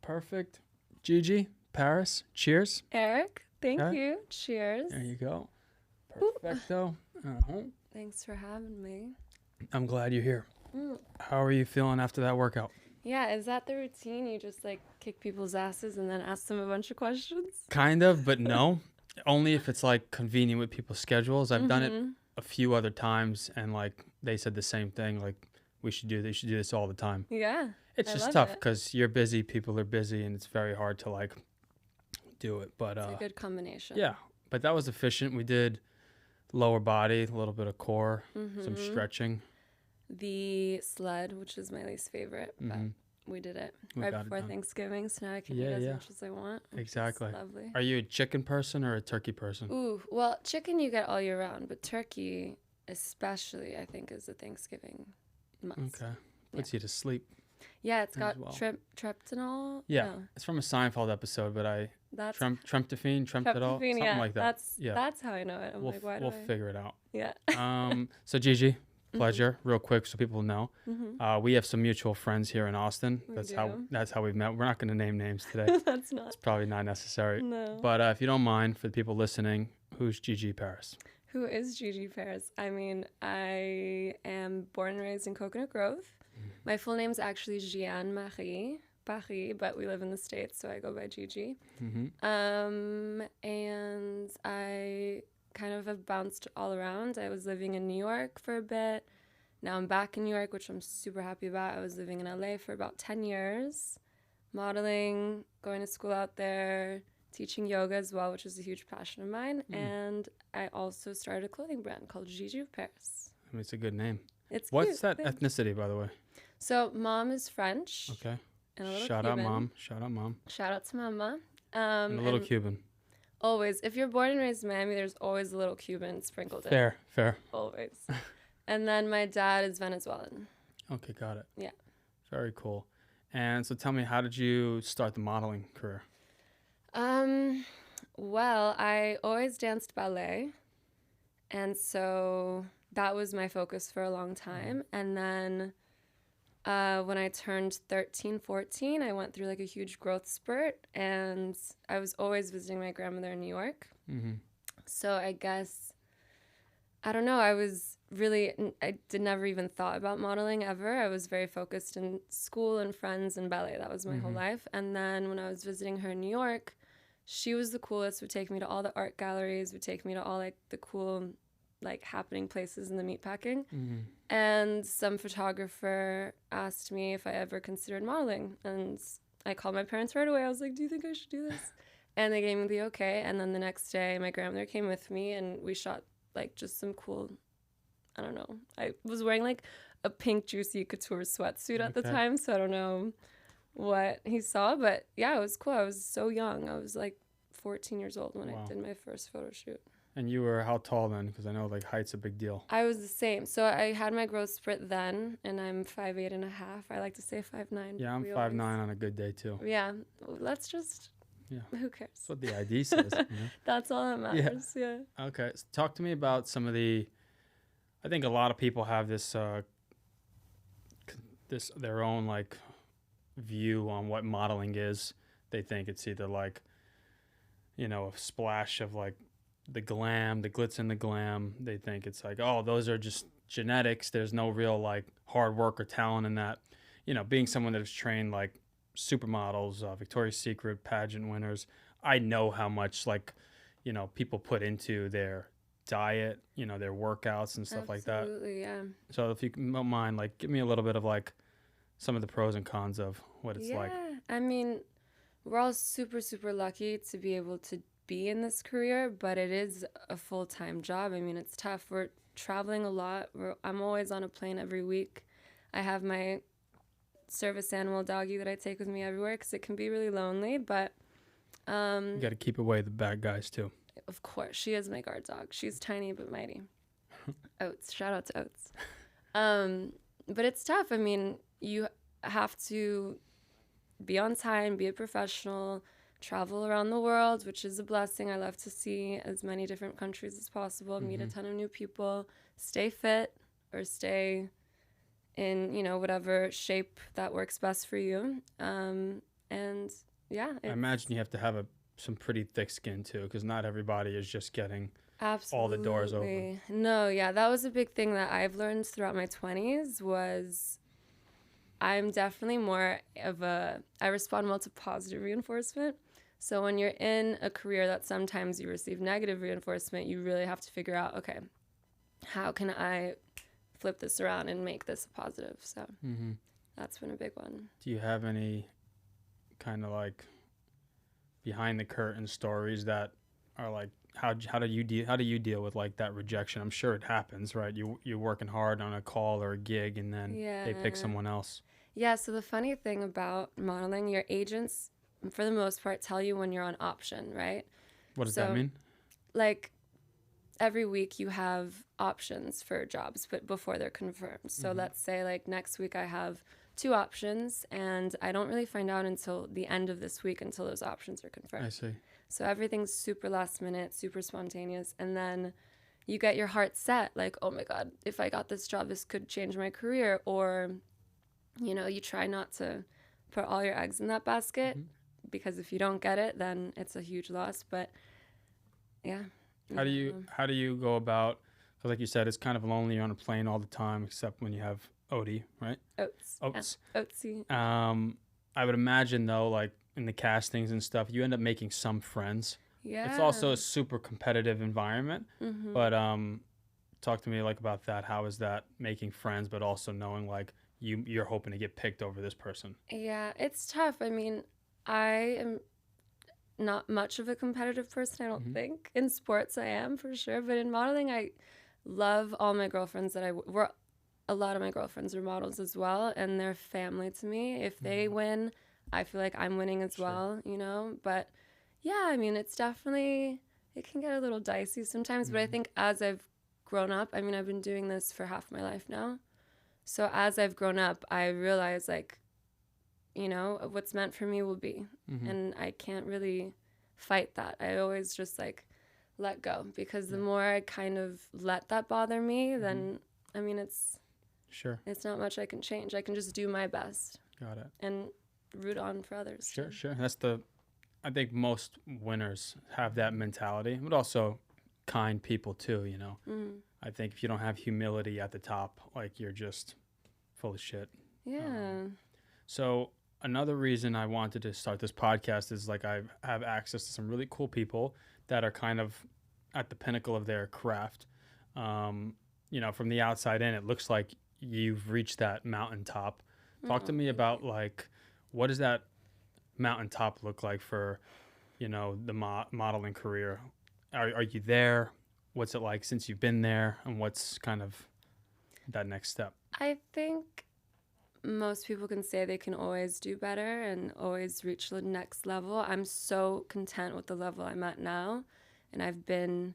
Perfect. Gigi Paris, cheers. Eric, thank Okay. you. Cheers. There you go. Ooh. Perfecto. Thanks for having me. I'm glad you're here. Mm. How are you feeling after that workout? Yeah, is that the routine? You just like kick people's asses and then ask them a bunch of questions? Kind of, but no. Only if it's like convenient with people's schedules. I've done it a few other times, and like they said the same thing. Like we should do this all the time. Yeah. It's I just love tough it. because you're busy, people are busy, and it's very hard to like do it. But It's a good combination. yeah, but that was efficient. We did lower body, a little bit of core, some stretching. The sled, which is my least favorite, but we did it We right got it before done. Thanksgiving, so now I can Yeah, eat as yeah. much as I want. which is Exactly. Lovely. Are you a chicken person or a turkey person? Ooh, well, chicken you get all year round, but turkey, especially, I think, is a Thanksgiving must. Okay. Puts you to sleep. Yeah, it's as got well. tryptolol. Yeah. No, It's from a Seinfeld episode, but that's tryptophan, something yeah, like that. That's how I know it. I'm We'll, like, why we'll do I? figure it out. Yeah. So Gigi, pleasure. Real quick, so people know, Mm-hmm. we have some mutual friends here in Austin. We That's do. how we've met. We're not going to name names today. That's not. It's probably not necessary. No. But if you don't mind, for the people listening, who's Gigi Paris? Who is Gigi Paris? I mean, I am born and raised in Coconut Grove. My full name's actually Jeanne Marie Paris, but we live in the States, so I go by Gigi. And I kind of have bounced all around. I was living in New York for a bit. Now I'm back in New York, which I'm super happy about. I was living in LA for about 10 years, modeling, going to school out there, teaching yoga as well, which is a huge passion of mine. And I also started a clothing brand called Gigi Paris. I mean, it's a good name. It's What's cute. that Thanks. ethnicity, by the way? So mom is French. Okay. And a little Shout Cuban. out, mom. Shout out, mom. Shout out to mama. And a little and Cuban. always, if you're born and raised in Miami, there's always a little Cuban sprinkled in. Fair. Always. And then my dad is Venezuelan. Okay, got it. Yeah. Very cool. And so tell me, how did you start the modeling career? Well, I always danced ballet. And so that was my focus for a long time. And then when I turned 13, 14, I went through like a huge growth spurt. And I was always visiting my grandmother in New York. So I guess, I don't know, I never even thought about modeling ever. I was very focused in school and friends and ballet. That was my whole life. And then when I was visiting her in New York, she was the coolest, would take me to all the art galleries, would take me to all like the cool like happening places in the meatpacking. And some photographer asked me if I ever considered modeling. And I called my parents right away. I was like, do you think I should do this? And they gave me the okay. And then the next day, my grandmother came with me and we shot like just some cool, I don't know. I was wearing like a pink juicy couture sweatsuit at the time. So I don't know what he saw. But yeah, it was cool. I was so young. I was like 14 years old when I did my first photo shoot. And you were how tall then? Because I know like height's a big deal. I was the same. So I had my growth spurt then, and I'm 5'8.5". I like to say 5'9". Yeah, I'm 5'9" on a good day too. Yeah, let's just. Yeah. Who cares? That's what the ID says. You know? That's all that matters. Yeah. Okay, so talk to me about some of the. I think a lot of people have this their own like view on what modeling is. They think it's either like, you know, a splash of like the glam, the glitz and the glam. They think it's like, oh, those are just genetics. There's no real like hard work or talent in that. You know, being someone that has trained like supermodels, Victoria's Secret pageant winners, I know how much like, you know, people put into their diet, you know, their workouts and stuff like that. Absolutely, yeah. So if you don't mind, like, give me a little bit of like some of the pros and cons of what it's like. Yeah, I mean, we're all super, super lucky to be able to be in this career, but it is a full-time job. I mean, it's tough. We're traveling a lot. I'm always on a plane every week. I have my service animal doggy that I take with me everywhere because it can be really lonely, but You got to keep away the bad guys too. of course, she is my guard dog. She's tiny but mighty. Oats. Shout out to Oats. But it's tough. I mean, you have to be on time, be a professional, travel around the world, which is a blessing. I love to see as many different countries as possible, meet a ton of new people, stay fit or stay in, you know, whatever shape that works best for you. And yeah, I imagine you have to have some pretty thick skin too, because not everybody is just getting absolutely all the doors open. No, yeah, that was a big thing that I've learned throughout my 20s was I'm definitely more of I respond well to positive reinforcement. So when you're in a career that sometimes you receive negative reinforcement, you really have to figure out, okay, how can I flip this around and make this a positive? So that's been a big one. Do you have any kind of like behind the curtain stories that are like, how do you deal with like that rejection? I'm sure it happens, right? You're working hard on a call or a gig, and then they pick someone else. Yeah, so the funny thing about modeling, your agents, for the most part, tell you when you're on option, right? What does that mean? Like, every week you have options for jobs, but before they're confirmed. So let's say, like, next week I have 2 options, and I don't really find out until the end of this week until those options are confirmed. I see. So everything's super last minute, super spontaneous, and then you get your heart set, like, oh my God, if I got this job, this could change my career. Or, you know, you try not to put all your eggs in that basket, because if you don't get it, then it's a huge loss. But yeah. How do you go about, because like you said, it's kind of lonely. You're on a plane all the time, except when you have Odie, right? Oats. Yeah. Oatsy. I would imagine though, like in the castings and stuff, you end up making some friends. Yeah. It's also a super competitive environment. But talk to me like about that. How is that making friends, but also knowing like you're hoping to get picked over this person? Yeah, it's tough. I mean, I am not much of a competitive person, I don't think. In sports, I am for sure. But in modeling, I love all my girlfriends that a lot of my girlfriends are models as well, and they're family to me. If they win, I feel like I'm winning as well, you know? But yeah, I mean, it can get a little dicey sometimes, but I think as I've grown up, I mean, I've been doing this for half my life now. So as I've grown up, I realize, like, you know, what's meant for me will be. And I can't really fight that. I always just, like, let go. Because the more I kind of let that bother me, then, I mean, it's not much I can change. I can just do my best. Got it. And root on for others. Sure. I think most winners have that mentality, but also kind people too, you know. I think if you don't have humility at the top, like you're just full of shit. Yeah. So another reason I wanted to start this podcast is like I have access to some really cool people that are kind of at the pinnacle of their craft. You know, from the outside in, it looks like you've reached that mountaintop. Talk to me about like, what does that mountaintop look like for, you know, the modeling career? Are you there? What's it like since you've been there, and what's kind of that next step? I think most people can say they can always do better and always reach the next level. I'm so content with the level I'm at now, and I've been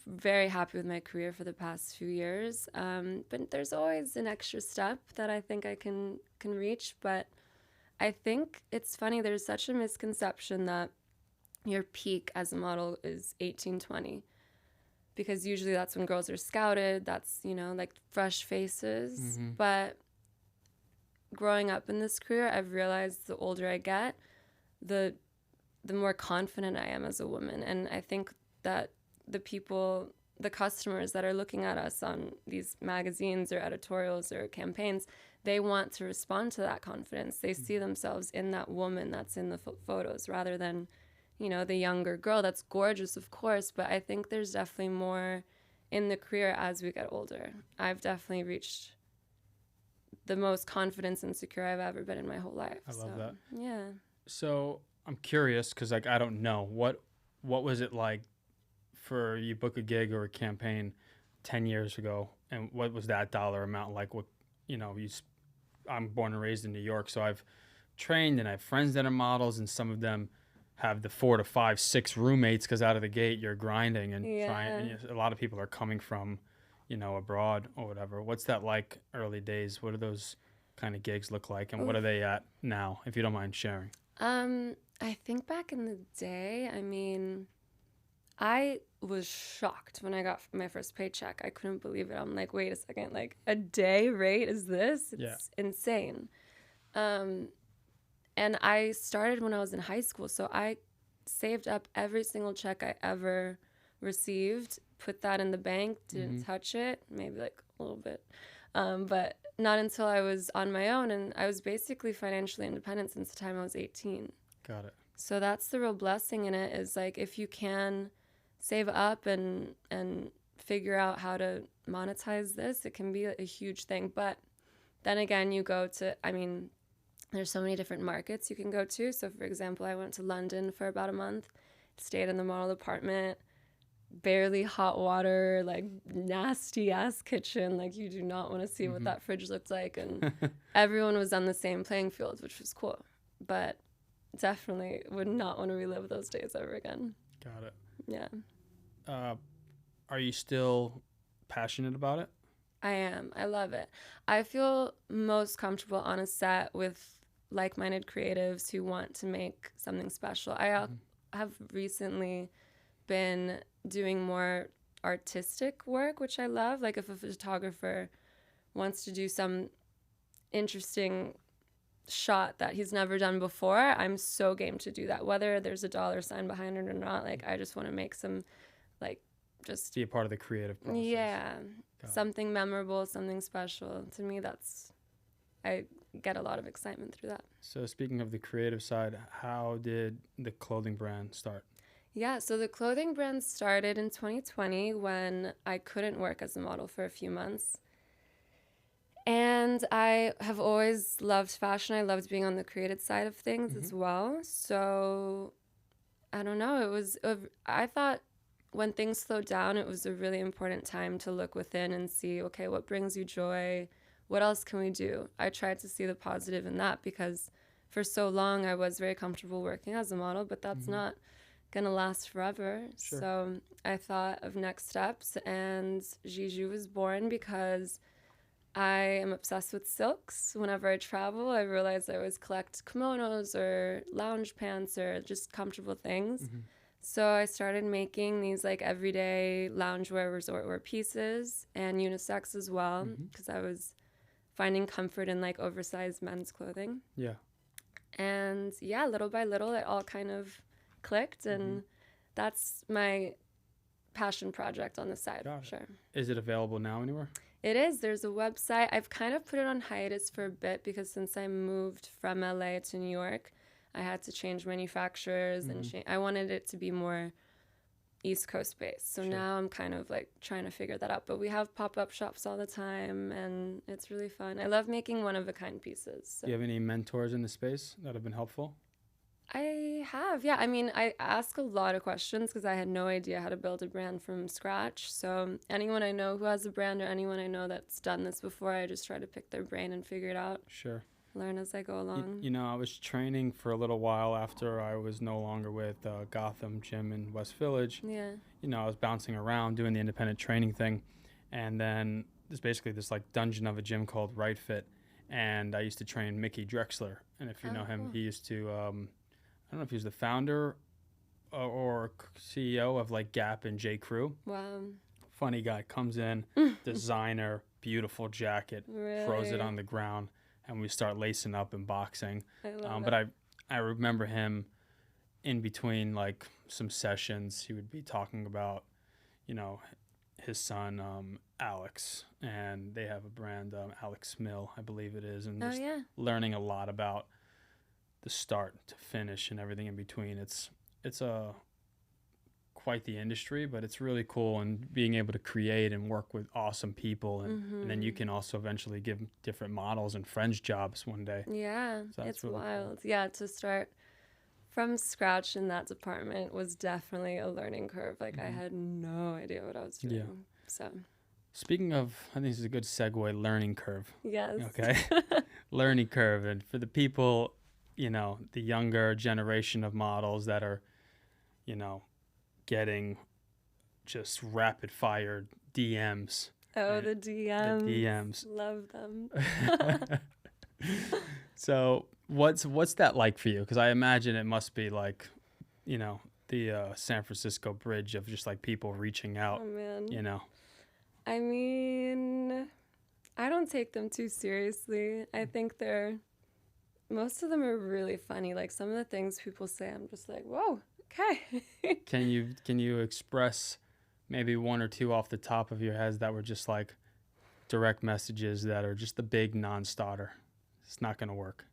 very happy with my career for the past few years. But there's always an extra step that I think I can reach. But I think it's funny, there's such a misconception that your peak as a model is 18, 20. Because usually that's when girls are scouted. That's, you know, like fresh faces. But growing up in this career, I've realized the older I get, the more confident I am as a woman. And I think that the customers that are looking at us on these magazines or editorials or campaigns, they want to respond to that confidence. They see themselves in that woman that's in the photos rather than, you know, the younger girl that's gorgeous, of course. But I think there's definitely more in the career as we get older. I've definitely reached the most confidence and secure I've ever been in my whole life. I love that. Yeah. So I'm curious, because like I don't know what was it like for you book a gig or a campaign 10 years ago, and what was that dollar amount like? What, you know, I'm born and raised in New York, so I've trained and I have friends that are models, and some of them have the 4 to 5, 6 roommates, because out of the gate you're grinding and trying. And a lot of people are coming from, you know, abroad or whatever. What's that like early days? What do those kind of gigs look like, and what are they at now, if you don't mind sharing? I think back in the day, I mean, I was shocked when I got my first paycheck. I couldn't believe it. I'm like, wait a second, like a day rate is this? It's insane. And And I started when I was in high school, so I saved up every single check I ever received, put that in the bank, didn't touch it, maybe like a little bit, but not until I was on my own, and I was basically financially independent since the time I was 18. Got it. So that's the real blessing in it, is like if you can save up and figure out how to monetize this, it can be a huge thing. But then again, you go to, I mean, there's so many different markets you can go to. So for example, I went to London for about a month, stayed in the model apartment, barely hot water, like nasty ass kitchen. Like you do not want to see what that fridge looked like. And everyone was on the same playing field, which was cool. But definitely would not want to relive those days ever again. Got it. Yeah. Are you still passionate about it? I am. I love it. I feel most comfortable on a set with like-minded creatives who want to make something special. I have recently been doing more artistic work, which I love. Like if a photographer wants to do some interesting shot that he's never done before, I'm so game to do that. Whether there's a dollar sign behind it or not, like I just want to make some, like, just be a part of the creative process. Yeah. Something memorable, something special. To me, I get a lot of excitement through that. So speaking of the creative side, how did the clothing brand start? Yeah, so the clothing brand started in 2020 when I couldn't work as a model for a few months. And I have always loved fashion. I loved being on the creative side of things as well. So I don't know. I thought when things slowed down, it was a really important time to look within and see, okay, what brings you joy? What else can we do? I tried to see the positive in that because for so long I was very comfortable working as a model, but that's not going to last forever. Sure. So I thought of next steps, and Gigi was born because I am obsessed with silks. Whenever I travel, I realize I always collect kimonos or lounge pants or just comfortable things. So I started making these like everyday loungewear, resort wear pieces, and unisex as well, because I was finding comfort in like oversized men's clothing. Yeah. And yeah, little by little, it all kind of clicked, and that's my passion project on the side. Sure. Is it available now anywhere? It is. There's a website. I've kind of put it on hiatus for a bit because since I moved from LA to New York, I had to change manufacturers and I wanted it to be more East Coast based. So now I'm kind of like trying to figure that out. But we have pop-up shops all the time, and it's really fun. I love making one-of-a-kind pieces. So. Do you have any mentors in the space that have been helpful? I have, yeah. I mean, I ask a lot of questions because I had no idea how to build a brand from scratch. So anyone I know who has a brand or anyone I know that's done this before, I just try to pick their brain and figure it out. Sure. Learn as I go along. You know, I was training for a little while after I was no longer with Gotham Gym in West Village. Yeah. You know, I was bouncing around doing the independent training thing. And then there's basically this like dungeon of a gym called Right Fit. And I used to train Mickey Drexler. And if you know him, cool. he used to, I don't know if he was the founder or CEO of like Gap and J. Crew. Wow. Funny guy, comes in, designer, beautiful jacket, Really? throws it on the ground. And we start lacing up and boxing. I love But I remember him in between like some sessions. He would be talking about, you know, his son Alex, and they have a brand, Alex Mill, I believe it is, and just learning a lot about the start to finish and everything in between. It's quite the industry, but it's really cool, and being able to create and work with awesome people, and then you can also eventually give different models and friends jobs one day. Yeah, So it's really wild. cool. Yeah, to start from scratch in that department was definitely a learning curve. Like I had no idea what I was doing. Yeah. So. Speaking of, I think this is a good segue, learning curve. Yes. Okay. Learning curve. And for the people, you know, the younger generation of models that are, you know, getting just rapid fire DMs. Oh, the DMs. The DMs. Love them. So what's that like for you? Because I imagine it must be like, you know, the San Francisco Bridge of just like people reaching out. Oh, man. You know. I mean, I don't take them too seriously. I think they're most of them are really funny. Like some of the things people say, I'm just like, whoa, okay. Can you express maybe one or two off the top of your heads that were just like direct messages that are just the big non-starter? It's not gonna work.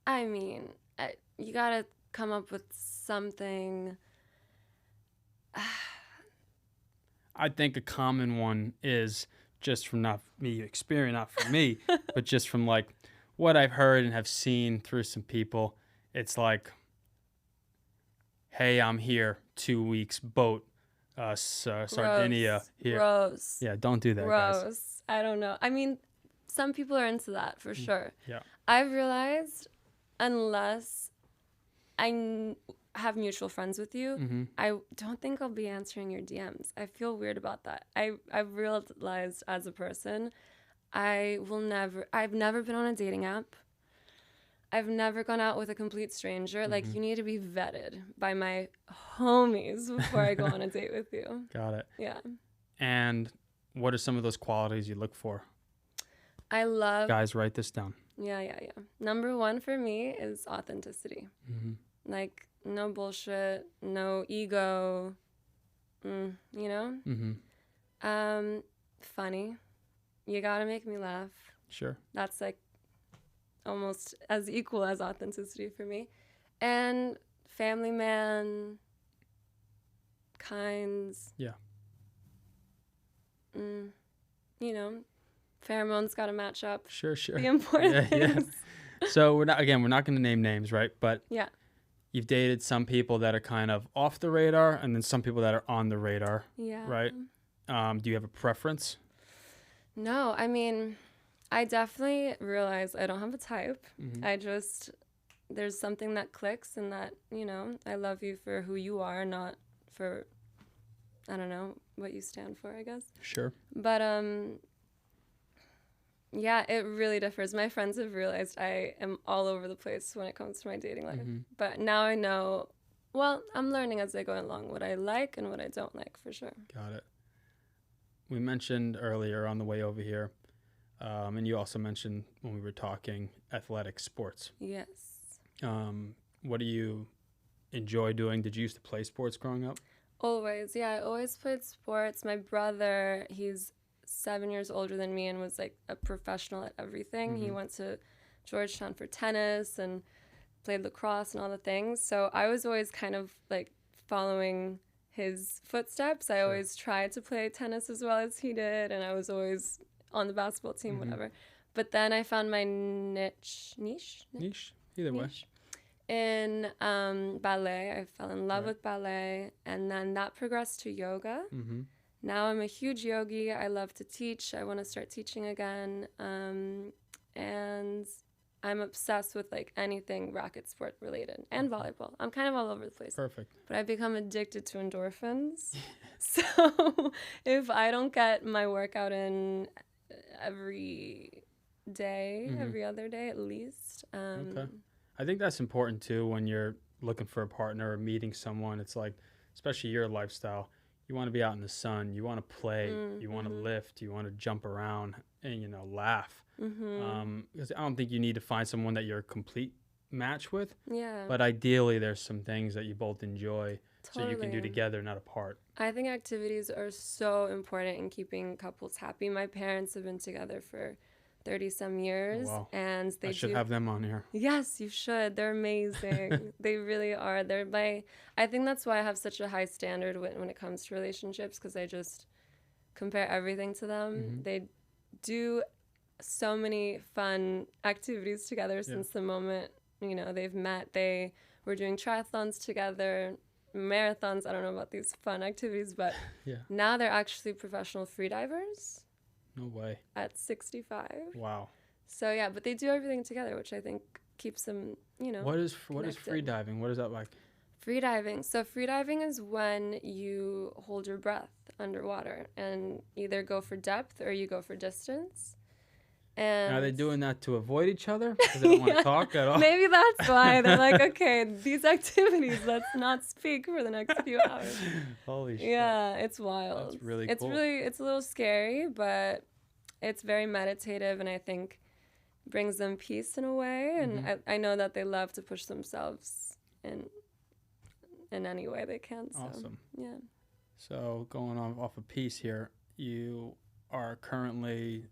I mean, you gotta come up with something. I think a common one is just from not me experience, not from me, but just from like what I've heard and have seen through some people. It's like, hey, I'm here, 2 weeks, boat, Sardinia here. Gross. Yeah, don't do that, guys. Gross. I don't know. I mean, some people are into that for sure. Yeah. I've realized unless I have mutual friends with you, I don't think I'll be answering your DMs. I feel weird about that. I've realized as a person, I've never been on a dating app. I've never gone out with a complete stranger. Like, you need to be vetted by my homies before I go on a date with you. Got it. Yeah. And what are some of those qualities you look for? I love... Guys, write this down. Yeah. Number one for me is authenticity. Like, no bullshit, no ego, you know? Funny. You gotta make me laugh. Sure. That's like almost as equal as authenticity for me. And family man, kinds. Yeah. You know, pheromones gotta match up. Sure. The important things. So we're not going to name names, right? But yeah. You've dated some people that are kind of off the radar and then some people that are on the radar. Yeah. Right? Do you have a preference? No, I mean, I definitely realize I don't have a type. There's something that clicks and that, you know, I love you for who you are, not for, I don't know, what you stand for, I guess. Sure. But, yeah, it really differs. My friends have realized I am all over the place when it comes to my dating life. But now I know, well, I'm learning as I go along what I like and what I don't like, for sure. Got it. We mentioned earlier on the way over here, and you also mentioned when we were talking, athletic sports. Yes. What do you enjoy doing? Did you used to play sports growing up? Always. Yeah, I always played sports. My brother, he's 7 years older than me and was like a professional at everything. He went to Georgetown for tennis and played lacrosse and all the things. So I was always kind of like following his footsteps. I always tried to play tennis as well as he did, and I was always on the basketball team, whatever. But then I found my niche, either way, in ballet. I fell in love with ballet, and then that progressed to yoga. Now I'm a huge yogi. I love to teach. I want to start teaching again. And I'm obsessed with like anything racket sport related and volleyball. I'm kind of all over the place. Perfect. But I've become addicted to endorphins. So if I don't get my workout in every day, every other day at least. Okay. I think that's important too when you're looking for a partner or meeting someone. It's like, especially your lifestyle, you want to be out in the sun, you want to play, you want to lift, you want to jump around and, you know, laugh. Because I don't think you need to find someone that you're a complete match with. Yeah. But ideally, there's some things that you both enjoy so you can do together, not apart. I think activities are so important in keeping couples happy. My parents have been together for 30-some years. Wow. And they I should have them on here. Yes, you should. They're amazing. They really are. I think that's why I have such a high standard when it comes to relationships, because I just compare everything to them. They do so many fun activities together since the moment, you know, they've met. They were doing triathlons together, marathons. I don't know about these fun activities, but now they're actually professional freedivers. No way. At 65. Wow. So yeah, but they do everything together, which I think keeps them, you know. What is freediving? What is that like? Freediving. So freediving is when you hold your breath underwater and either go for depth or you go for distance. And are they doing that to avoid each other? Because they don't want to talk at all? Maybe that's why. They're like, okay, these activities, let's not speak for the next few hours. Holy shit. Yeah, it's wild. That's really cool. It's a little scary, but it's very meditative. And I think brings them peace in a way. And I know that they love to push themselves in any way they can. So, Awesome. yeah. So going off a piece here, you are currently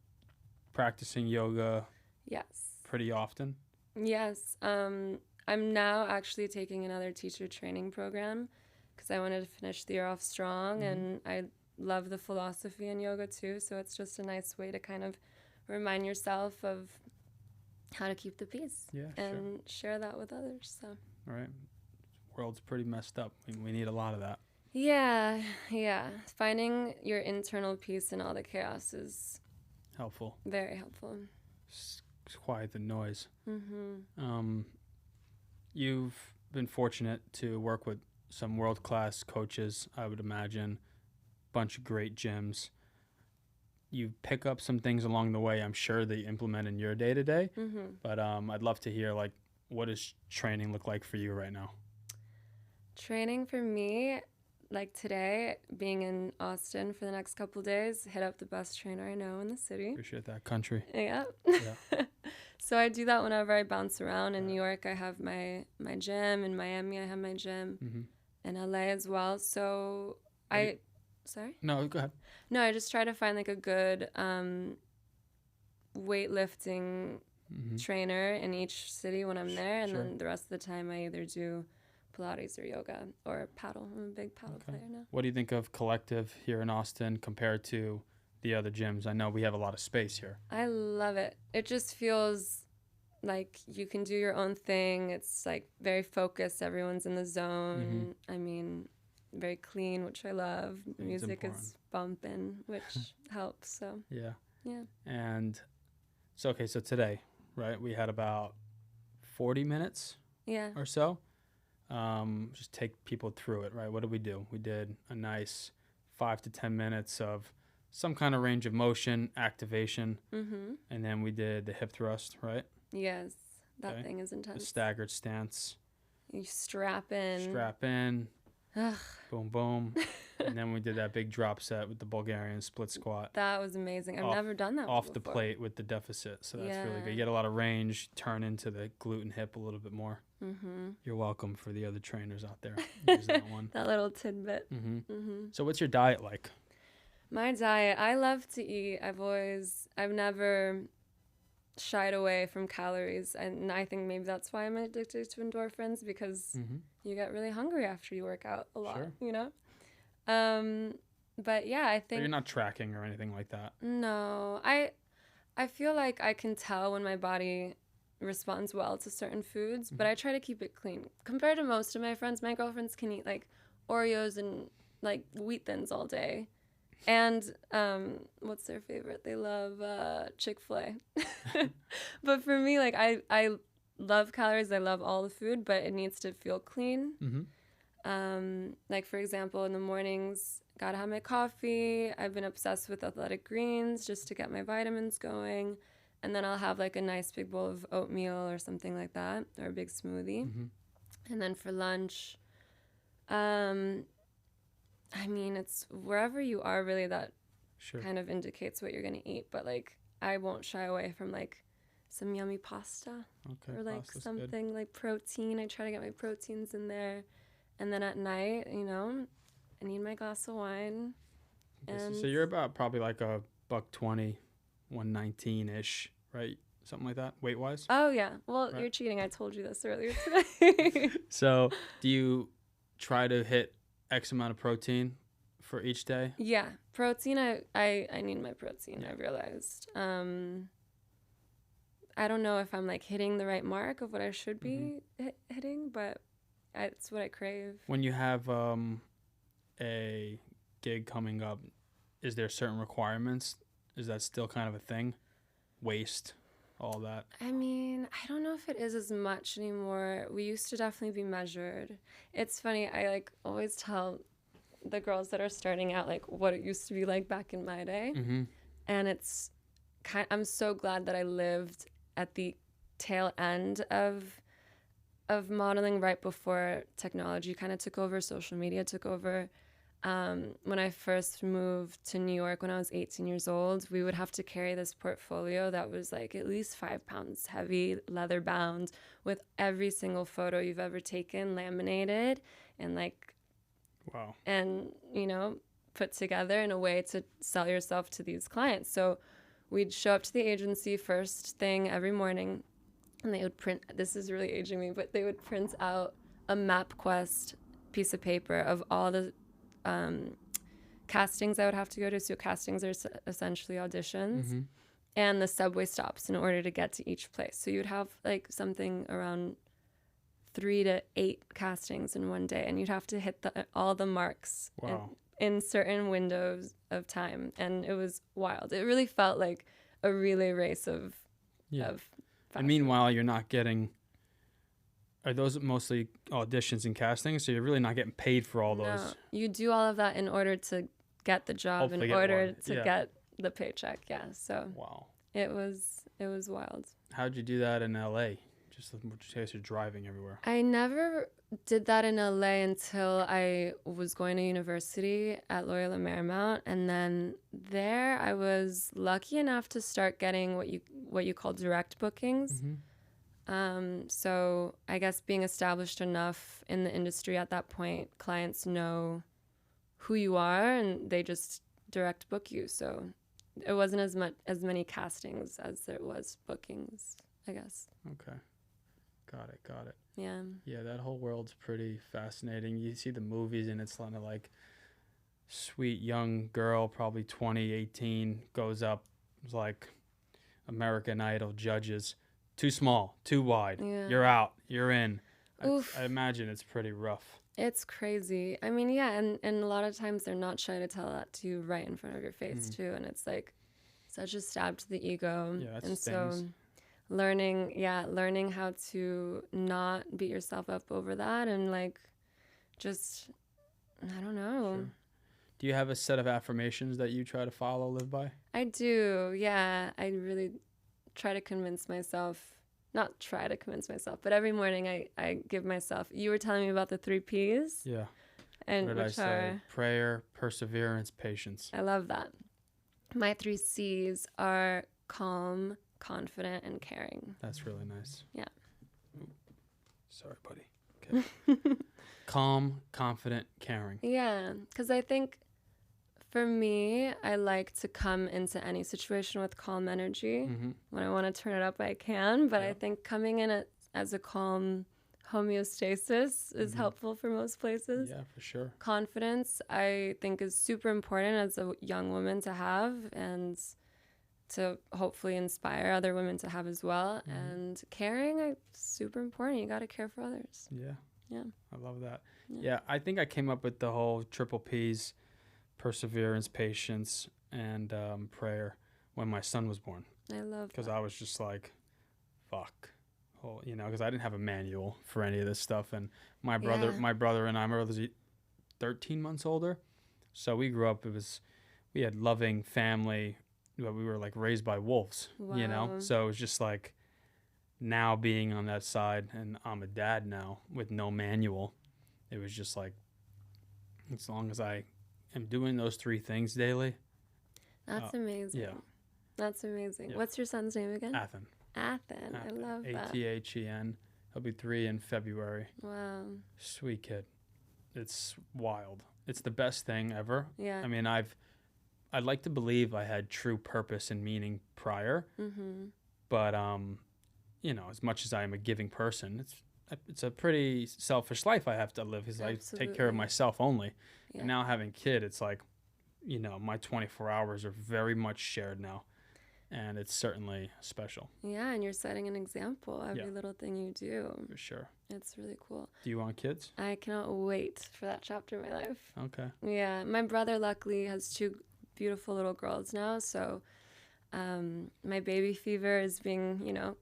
practicing yoga Yes. pretty often. Yes. I'm now actually taking another teacher training program because I wanted to finish the year off strong, and I love the philosophy in yoga too. So it's just a nice way to kind of remind yourself of how to keep the peace and share that with others. So. All right. World's pretty messed up. We need a lot of that. Yeah. Finding your internal peace in all the chaos is helpful. Very helpful. Quiet the noise. You've been fortunate to work with some world-class coaches, I would imagine, bunch of great gyms. You pick up some things along the way, I'm sure, that you implement in your day-to-day. But I'd love to hear, like, what does training look like for you right now? Training for me, like today, being in Austin for the next couple days, hit up the best trainer I know in the city. Appreciate that country. Yeah. So I do that whenever I bounce around. In New York, I have my gym. In Miami, I have my gym. In LA as well. So sorry? No, go ahead. No, I just try to find like a good weightlifting trainer in each city when I'm there. And then the rest of the time I either do Pilates or yoga or paddle. I'm a big paddle player now. What do you think of Collective here in Austin compared to the other gyms? I know we have a lot of space here. I love it. It just feels like you can do your own thing. It's like very focused. Everyone's in the zone. I mean, very clean, which I love. Music is bumping, which helps. So yeah. And so so today, right? We had about 40 minutes. Or so. Just take people through it, right? What did we do? We did a nice 5 to 10 minutes of some kind of range of motion, activation, and then we did the hip thrust, right? Yes, that thing is intense. The staggered stance. You strap in. Boom, boom. And then we did that big drop set with the Bulgarian split squat. That was amazing. I've never done that off before. The plate with the deficit, so that's really good. You get a lot of range, turn into the glute and hip a little bit more. You're welcome for the other trainers out there. Use that one. That little tidbit. So what's your diet like? My diet, I love to eat. I've never shied away from calories, and I think maybe that's why I'm addicted to endorphins, because you get really hungry after you work out a lot, you know? But yeah, I think... But you're not tracking or anything like that? No. I feel like I can tell when my body responds well to certain foods, but I try to keep it clean. Compared to most of my friends, my girlfriends can eat like Oreos and like Wheat Thins all day. And what's their favorite? They love Chick-fil-A. But for me, like I love calories. I love all the food, but it needs to feel clean. Like for example, in the mornings, gotta have my coffee. I've been obsessed with athletic greens just to get my vitamins going. And then I'll have like a nice big bowl of oatmeal or something like that, or a big smoothie. And then for lunch, I mean, it's wherever you are really that kind of indicates what you're going to eat. But like, I won't shy away from like some yummy pasta or like something like protein. I try to get my proteins in there. And then at night, you know, I need my glass of wine. And so you're about probably like a $120, 119-ish, right? Something like that, weight-wise? Oh, yeah. Well, you're cheating. I told you this earlier today. So do you try to hit X amount of protein for each day? Yeah. Protein, I need my protein, I realized. I don't know if I'm like hitting the right mark of what I should be hitting, but it's what I crave. When you have a gig coming up, is there certain requirements? Is that still kind of a thing? Waist, all that? I mean, I don't know if it is as much anymore. We used to definitely be measured. It's funny, I like always tell the girls that are starting out like what it used to be like back in my day. And it's I'm so glad that I lived at the tail end of modeling right before technology kind of took over, social media took over. when I first moved to New York when I was 18 years old, we would have to carry this portfolio that was like at least 5 pounds heavy, leather bound, with every single photo you've ever taken laminated and like, Wow. and, you know, put together in a way to sell yourself to these clients. So we'd show up to the agency first thing every morning, and they would print, this is really aging me, but they would print out a MapQuest piece of paper of all the castings I would have to go to. So castings are essentially auditions, Mm-hmm. and the subway stops in order to get to each place. So you'd have like something around 3 to 8 castings in one day, and you'd have to hit all the marks Wow. in certain windows of time, and it was wild. It really felt like a relay race of Yeah. of And meanwhile, you're not getting. Are those mostly auditions and castings? So you're really not getting paid for all those. No, you do all of that in order to get the job, Hopefully in get order one. to Yeah. get the paycheck. Yeah, so Wow. it was wild. How'd you do that in LA? Just in case you're driving everywhere. I never did that in LA until I was going to university at Loyola Marymount, and then there I was lucky enough to start getting what you call direct bookings. Mm-hmm. So I guess being established enough in the industry at that point, clients know who you are and they just direct book you. So it wasn't as many castings as there was bookings, I guess. Okay. Got it. Yeah. Yeah, that whole world's pretty fascinating. You see the movies and it's kind of like sweet young girl, probably 20, 18, goes up, it's like American Idol judges. Too small, too wide. Yeah. You're out, you're in. Oof. I imagine it's pretty rough. It's crazy. I mean, yeah, and a lot of times they're not shy to tell that to you right in front of your face too, and it's like such a stab to the ego. Yeah, that and stings. so learning how to not beat yourself up over that, and like just I don't know. Sure. Do you have a set of affirmations that you try to follow, live by? I do. Yeah, I really try to convince myself. Not try to convince myself, but every morning I give myself. You were telling me about the 3 Ps. Yeah. And What did I which say? are, Prayer, perseverance, patience. I love that. My 3 Cs are calm, confident, and caring. That's really nice. Yeah. Ooh. Sorry, buddy. Okay. Calm, confident, caring. Yeah, because I think for me, I like to come into any situation with calm energy. Mm-hmm. When I want to turn it up, I can. But Yeah. I think coming in as a calm homeostasis is helpful for most places. Yeah, for sure. Confidence, I think, is super important as a young woman to have, and to hopefully inspire other women to have as well. And caring, super important. You got to care for others. Yeah. Yeah. I love that. Yeah. Yeah, I think I came up with the whole triple Ps, perseverance, patience, and prayer when my son was born. I love Because that. I was just like, fuck. Well, because I didn't have a manual for any of this stuff. And my brother and I, my brother's 13 months older. So we grew up, we had loving family, but we were like raised by wolves, Wow. So it was just like now being on that side, and I'm a dad now with no manual. It was just like, as long as I am doing those 3 things daily. That's amazing. Yeah. That's amazing. Yeah. What's your son's name again? Athen. Athen. I love that. Athen. He'll be 3 in February. Wow. Sweet kid. It's wild. It's the best thing ever. Yeah. I mean, I'd like to believe I had true purpose and meaning prior, but as much as I am a giving person, it's a pretty selfish life I have to live because I take care of Absolutely. myself only. Yeah. And now having kid, it's like, my 24 hours are very much shared now, and it's certainly special Yeah, and you're setting an example every Yeah. little thing you do. for sure. It's really cool. Do you want kids? I cannot wait for that chapter in my life. Okay. Yeah, my brother luckily has 2 beautiful little girls now, so my baby fever is being,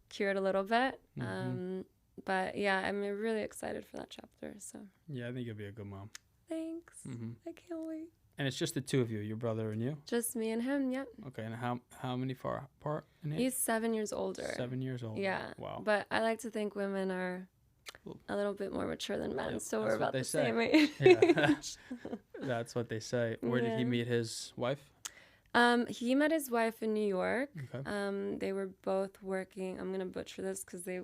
cured a little bit. But yeah, I'm really excited for that chapter. So Yeah, I think you'll be a good mom. thanks. I can't wait. And it's just the 2 of you, your brother and you? Just me and him. Yep. Okay, and how many far apart in age? He's 7 years older. 7 years old. Yeah. Wow. But I like to think women are a little bit more mature than men, Yeah, so that's we're what about they the say. same age. Yeah. That's what they say. Where did he Yeah. meet his wife? He met his wife in New York. Okay. They were both working. I'm gonna butcher this because they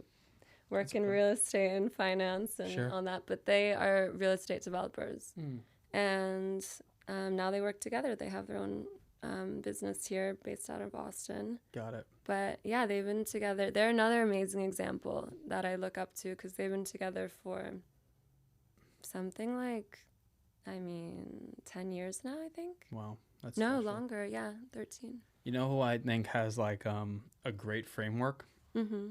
work That's in okay. real estate and finance and Sure. all that. But they are real estate developers, Hmm. and now they work together. They have their own business here, based out of Boston. Got it. But yeah, they've been together. They're another amazing example that I look up to because they've been together for something like, 10 years now, I think. Wow. That's No, special. longer. Yeah, 13. You know who I think has like a great framework, Mm-hmm.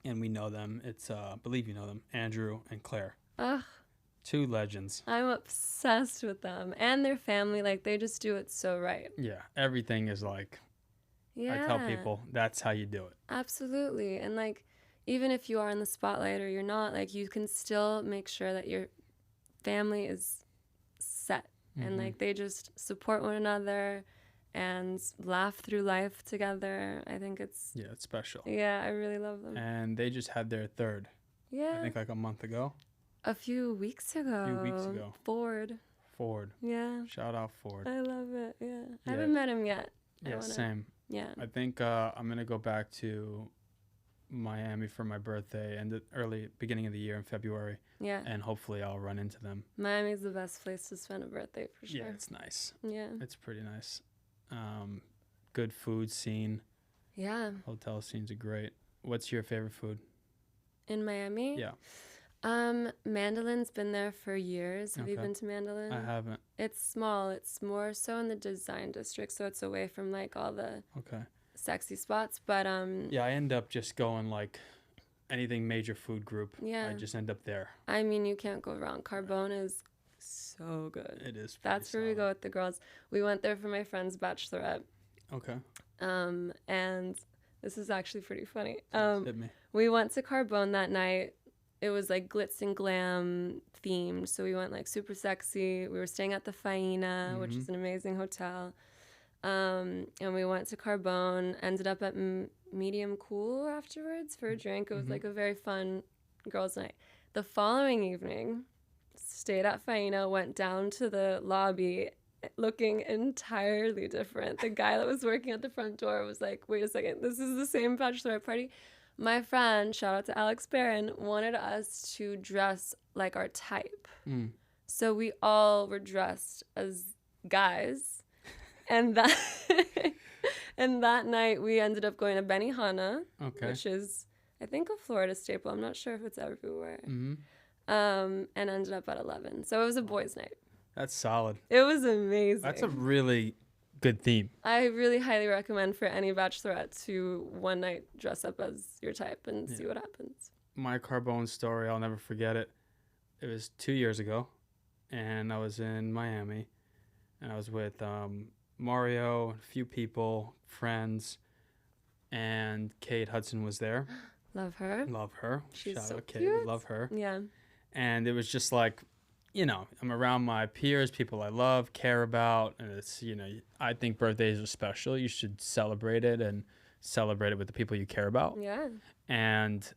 and we know them. It's I believe you know them, Andrew and Claire. Ugh, Two legends. I'm obsessed with them and their family. Like, they just do it so right. Yeah. Everything is like Yeah. I tell people that's how you do it. Absolutely. And like, even if you are in the spotlight or you're not, like, you can still make sure that your family is set. And Mhm. like, they just support one another and laugh through life together. I think it's, Yeah, it's special. yeah, I really love them. And they just had their third, Yeah. I think like a month ago. A few weeks ago. Ford. Ford. Yeah. Shout out Ford. I love it. Yeah. I Yeah. haven't met him yet. I Yeah, wanna- same. Yeah. I think I'm gonna go back to Miami for my birthday and the early beginning of the year in February, Yeah. and hopefully I'll run into them. Miami's the best place to spend a birthday for sure. Yeah, it's nice. Yeah. It's pretty nice. Good food scene. Yeah. Hotel scenes are great. What's your favorite food? In Miami? Yeah. Mandalin's been there for years. Have you Okay. been to Mandalin? I haven't. It's small. It's more so in the design district, so it's away from like all the Okay. sexy spots. But Yeah, I end up just going like anything major food group. Yeah. I just end up there. I mean, you can't go wrong. Carbone is so good. It is. That's where we go with the girls. We went there for my friend's bachelorette. Okay. And this is actually pretty funny. Hit me. We went to Carbone that night. It was like glitz and glam themed. So we went like super sexy. We were staying at the Faina, which is an amazing hotel. And we went to Carbone, ended up at Medium Cool afterwards for a drink. It was like a very fun girls' night. The following evening, stayed at Faina, went down to the lobby looking entirely different. The guy that was working at the front door was like, wait a second, this is the same bachelorette party? My friend, shout out to Alex Barron, wanted us to dress like our type. Mm. So we all were dressed as guys. And that and that night we ended up going to Benihana, Okay. which is, I think, a Florida staple. I'm not sure if it's everywhere. Mm-hmm. And ended up at 11. So it was a boys' night. That's solid. It was amazing. That's a really good theme. I really highly recommend for any bachelorette to one night dress up as your type and see what happens. My Carbone story, I'll never forget it. It was 2 years ago, and I was in Miami, and I was with Mario, a few people, friends, and Kate Hudson was there. Love her. Love her. She's Shout so out Kate. cute. Love her. Yeah. And it was just like, you know, I'm around my peers, people I love, care about, and it's, you know, I think birthdays are special. You should celebrate it and celebrate it with the people you care about. Yeah. And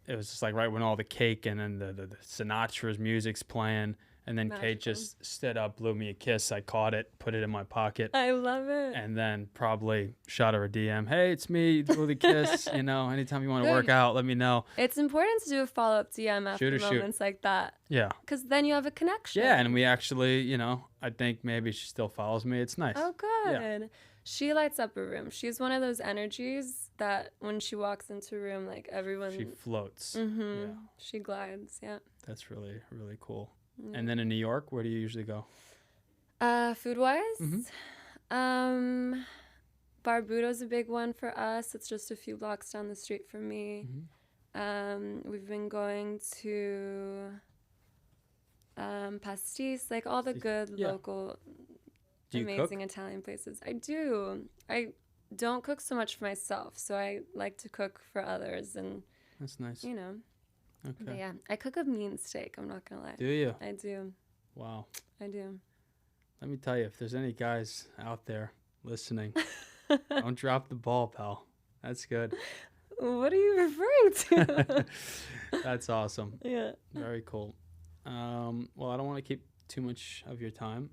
it was just like right when all the cake and then the Sinatra's music's playing, and then Kate Magical. just stood up, blew me a kiss. I caught it, put it in my pocket, I love it. and then probably shot her a DM. Hey, it's me, blew the kiss. You know, anytime you want to Good. work out, let me know. It's important to do a follow-up DM after Shoot or shoot. moments like that, Yeah. because then you have a connection. Yeah, and we actually, you know, I think maybe she still follows me. It's nice. Oh, good. She lights up a room. She's one of those energies that when she walks into a room, like everyone. She floats. Mm-hmm. Yeah, She glides. Yeah. that's really, really cool. Mm. And then in New York, where do you usually go? Food-wise, Mhm. Barbudo's a big one for us. It's just a few blocks down the street from me. Mhm. We've been going to Pastis, like all the good Yeah. local, Do you amazing cook? Italian places. I do. I don't cook so much for myself, so I like to cook for others, and That's nice. you know. But Okay. yeah, I cook a mean steak. I'm not gonna lie. Do you? I do. Wow. I do. Let me tell you, if there's any guys out there listening, don't drop the ball, pal. That's good. What are you referring to? That's awesome. Yeah. Very cool. Well, I don't want to keep too much of your time,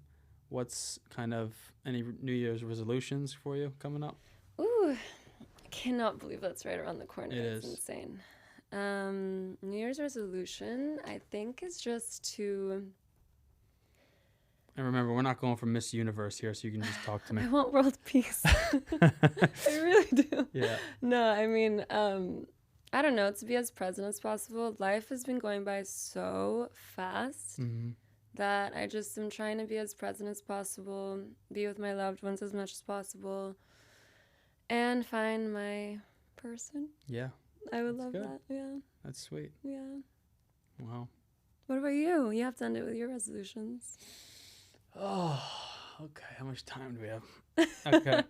what's kind of any New Year's resolutions for you coming up? Ooh, I cannot believe that's right around the corner. It It's is. insane. New Year's resolution, I think, is just to... And remember, we're not going for Miss Universe here, so you can just talk to me. I want world peace. I really do. Yeah. No, I mean, I don't know, to be as present as possible. Life has been going by so fast Mm-hmm. that I just am trying to be as present as possible, be with my loved ones as much as possible, and find my person. Yeah, I would That's love good. that. Yeah. that's sweet. Yeah. Wow. What about you? You have to end it with your resolutions. Oh, okay. How much time do we have? Okay.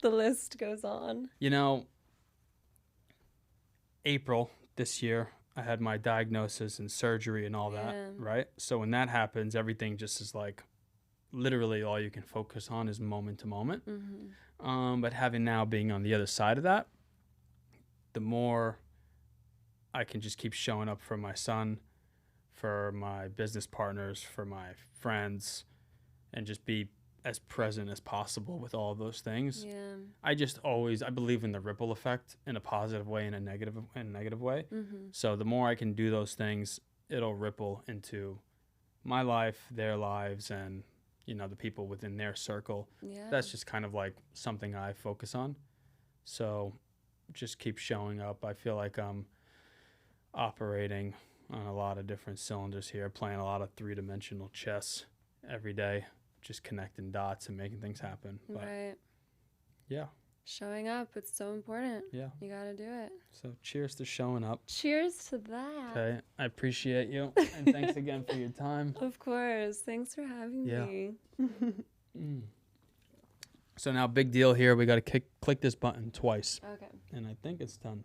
The list goes on. You know, April this year, I had my diagnosis and surgery and all that, Yeah. right? So when that happens, everything just is like literally all you can focus on is moment to moment. Mm-hmm. But having now being on the other side of that, the more I can just keep showing up for my son, for my business partners, for my friends, and just be as present as possible with all of those things. Yeah. I believe in the ripple effect in a positive way and a negative way. Mm-hmm. So the more I can do those things, it'll ripple into my life, their lives, and the people within their circle. Yeah. That's just kind of like something I focus on. So just keep showing up. I feel like I'm operating on a lot of different cylinders here, playing a lot of three-dimensional chess every day, just connecting dots and making things happen. But Right. yeah, Showing up, it's so important. yeah. You gotta do it. So cheers to showing up. Cheers to that. Okay, I appreciate you, and thanks again for your time. Of course. Thanks for having Yeah. me. So now, big deal here. We got to click this button twice, Okay. and I think it's done.